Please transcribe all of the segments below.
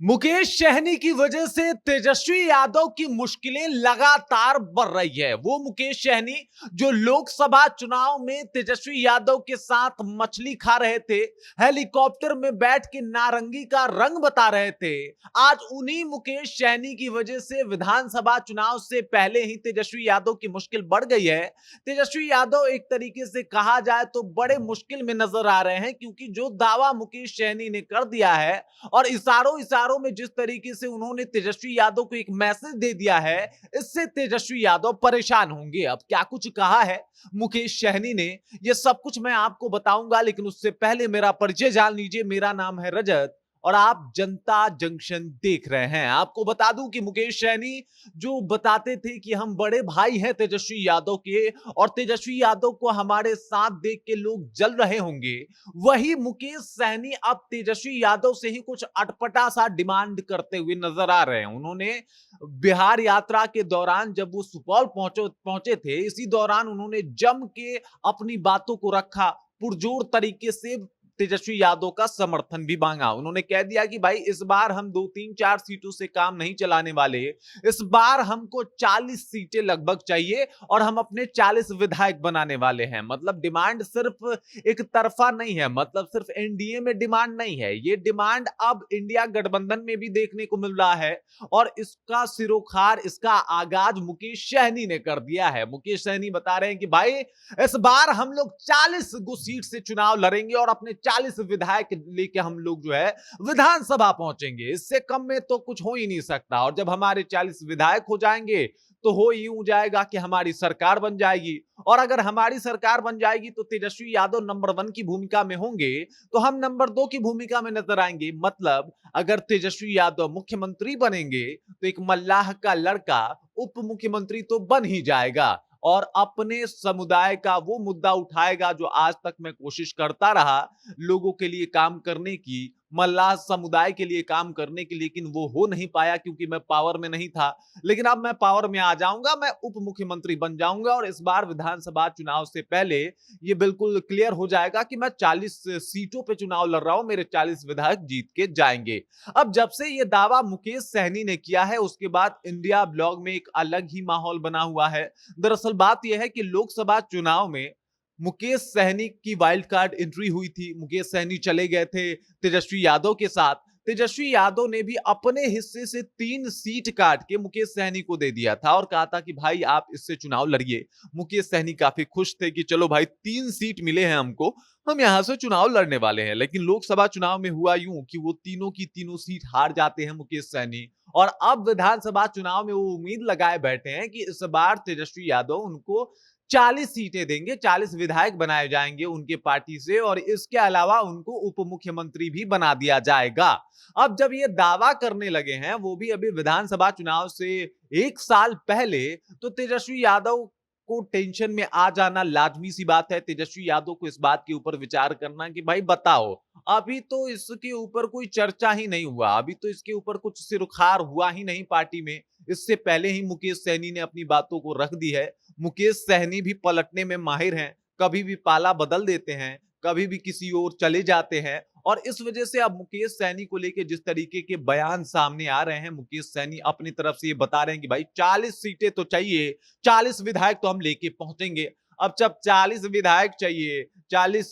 मुकेश सहनी की वजह से तेजस्वी यादव की मुश्किलें लगातार बढ़ रही है। वो मुकेश सहनी जो लोकसभा चुनाव में तेजस्वी यादव के साथ मछली खा रहे थे, हेलीकॉप्टर में बैठ के नारंगी का रंग बता रहे थे, आज उन्हीं मुकेश सहनी की वजह से विधानसभा चुनाव से पहले ही तेजस्वी यादव की मुश्किल बढ़ गई है। तेजस्वी यादव एक तरीके से कहा जाए तो बड़े मुश्किल में नजर आ रहे हैं, क्योंकि जो दावा मुकेश सहनी ने कर दिया है और इशारों इशारों में जिस तरीके से उन्होंने तेजस्वी यादव को एक मैसेज दे दिया है, इससे तेजस्वी यादव परेशान होंगे। अब क्या कुछ कहा है मुकेश सहनी ने, ये सब कुछ मैं आपको बताऊंगा, लेकिन उससे पहले मेरा परिचय जान लीजिए। मेरा नाम है रजत और आप जनता जंक्शन देख रहे हैं। आपको बता दूं कि मुकेश सहनी जो बताते थे कि हम बड़े भाई हैं तेजस्वी यादव के और तेजस्वी यादव को हमारे साथ देख के लोग जल रहे होंगे, वही मुकेश सहनी अब तेजस्वी यादव से ही कुछ अटपटा सा डिमांड करते हुए नजर आ रहे हैं। उन्होंने बिहार यात्रा के दौरान जब वो सुपौल पहुंचे थे, इसी दौरान उन्होंने जम के अपनी बातों को रखा, पुरजोर तरीके से तेजस्वी यादव का समर्थन भी मांगा। उन्होंने कह दिया कि भाई इस बार हम 2-3-4 सीटों से काम नहीं चलाने वाले, इस बार हमको 40 सीटें लगभग चाहिए और हम अपने 40 विधायक बनाने वाले हैं। मतलब डिमांड सिर्फ एक तरफा नहीं है, मतलब सिर्फ एनडीए में डिमांड नहीं है, ये डिमांड अब इंडिया गठबंधन में भी देखने को मिल रहा है और इसका सिरोखार, इसका आगाज मुकेश सहनी ने कर दिया है। मुकेश सहनी बता रहे हैं कि भाई इस बार हम लोग 40 गो सीट से चुनाव लड़ेंगे और अपने 40 विधायक लेके हम लोग जो है विधानसभा पहुंचेंगे। इससे कम में तो कुछ हो ही नहीं सकता और जब हमारे 40 विधायक हो जाएंगे तो हो यूं जाएगा कि हमारी सरकार बन जाएगी और अगर हमारी सरकार बन जाएगी तो तेजस्वी यादव नंबर 1 की भूमिका में होंगे तो हम नंबर 2 की भूमिका में नजर आएंगे। मतलब अगर तेजस्वी यादव मुख्यमंत्री बनेंगे तो एक मल्लाह का लड़का उप मुख्यमंत्री तो बन ही जाएगा और अपने समुदाय का वो मुद्दा उठाएगा जो आज तक मैं कोशिश करता रहा लोगों के लिए काम करने की, मल्लाह समुदाय के लिए काम करने की, लेकिन वो हो नहीं पाया क्योंकि मैं पावर में नहीं था। लेकिन अब मैं पावर में आ जाऊंगा, मैं उप मुख्यमंत्री बन जाऊंगा और इस बार विधानसभा चुनाव से पहले ये बिल्कुल क्लियर हो जाएगा कि मैं 40 सीटों पे चुनाव लड़ रहा हूं, मेरे 40 विधायक जीत के जाएंगे। अब जब से ये दावा मुकेश सहनी ने किया है उसके बाद इंडिया ब्लॉग में एक अलग ही माहौल बना हुआ है। दरअसल बात यह है कि लोकसभा चुनाव में मुकेश सहनी की वाइल्ड कार्ड एंट्री हुई थी। मुकेश सहनी चले गए थे तेजस्वी यादव के साथ। तेजस्वी यादव ने भी अपने हिस्से से 3 सीट काट के मुकेश सहनी को दे दिया था और कहा था कि भाई आप इससे चुनाव लड़िए। मुकेश सहनी काफी खुश थे कि चलो भाई 3 सीट मिले हैं हमको, हम यहां से चुनाव लड़ने वाले हैं। लेकिन लोकसभा चुनाव में हुआ यूं कि वो तीनों की तीनों सीट हार जाते हैं मुकेश सहनी और अब विधानसभा चुनाव में वो उम्मीद लगाए बैठे हैं कि इस बार तेजस्वी यादव उनको 40 सीटें देंगे, 40 विधायक बनाए जाएंगे उनके पार्टी से और इसके अलावा उनको उप मुख्यमंत्री भी बना दिया जाएगा। अब जब ये दावा करने लगे हैं, वो भी अभी विधानसभा चुनाव से 1 साल पहले, तो तेजस्वी यादव को टेंशन में आ जाना लाजमी सी बात है। तेजस्वी यादव को इस बात के ऊपर विचार करना कि भाई बताओ, अभी तो इसके ऊपर कोई चर्चा ही नहीं हुआ, अभी तो इसके ऊपर कुछ सिरखार हुआ ही नहीं पार्टी में। इससे पहले ही मुकेश सहनी ने अपनी बातों को रख दी है। मुकेश सहनी भी पलटने में माहिर हैं, कभी भी पाला बदल देते हैं, कभी भी किसी ओर चले जाते हैं और इस वजह से अब मुकेश सहनी को लेकर जिस तरीके के बयान सामने आ रहे हैं, मुकेश सहनी अपनी तरफ से ये बता रहे हैं कि भाई 40 सीटें तो चाहिए, 40 विधायक तो हम लेके पहुंचेंगे। अब जब 40 विधायक चाहिए, 40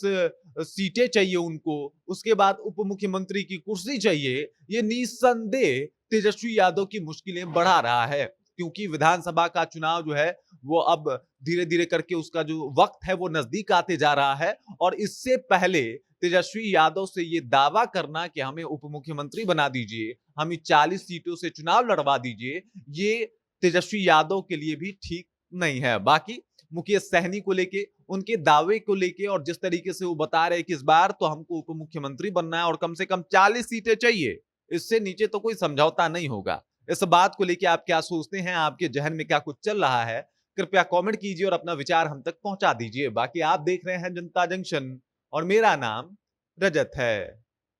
सीटें चाहिए उनको, उसके बाद उप मुख्यमंत्री की कुर्सी चाहिए, ये निस्संदेह तेजस्वी यादव की मुश्किलें बढ़ा रहा है, क्योंकि विधानसभा का चुनाव जो है वो अब धीरे धीरे करके उसका जो वक्त है वो नजदीक आते जा रहा है और इससे पहले तेजस्वी यादव से ये दावा करना कि हमें उप मुख्यमंत्री बना दीजिए, हमें 40 सीटों से चुनाव लड़वा दीजिए, ये तेजस्वी यादव के लिए भी ठीक नहीं है। बाकी मुकेश सहनी को लेके, उनके दावे को लेके और जिस तरीके से वो बता रहे हैं कि इस बार तो हमको उप मुख्यमंत्री बनना है और कम से कम 40 सीटें चाहिए, इससे नीचे तो कोई समझौता नहीं होगा। इस बात को लेके आप क्या सोचते हैं, आपके जहन में क्या कुछ चल रहा है, कृपया कमेंट कीजिए और अपना विचार हम तक पहुंचा दीजिए। बाकी आप देख रहे हैं जनता जंक्शन और मेरा नाम रजत है।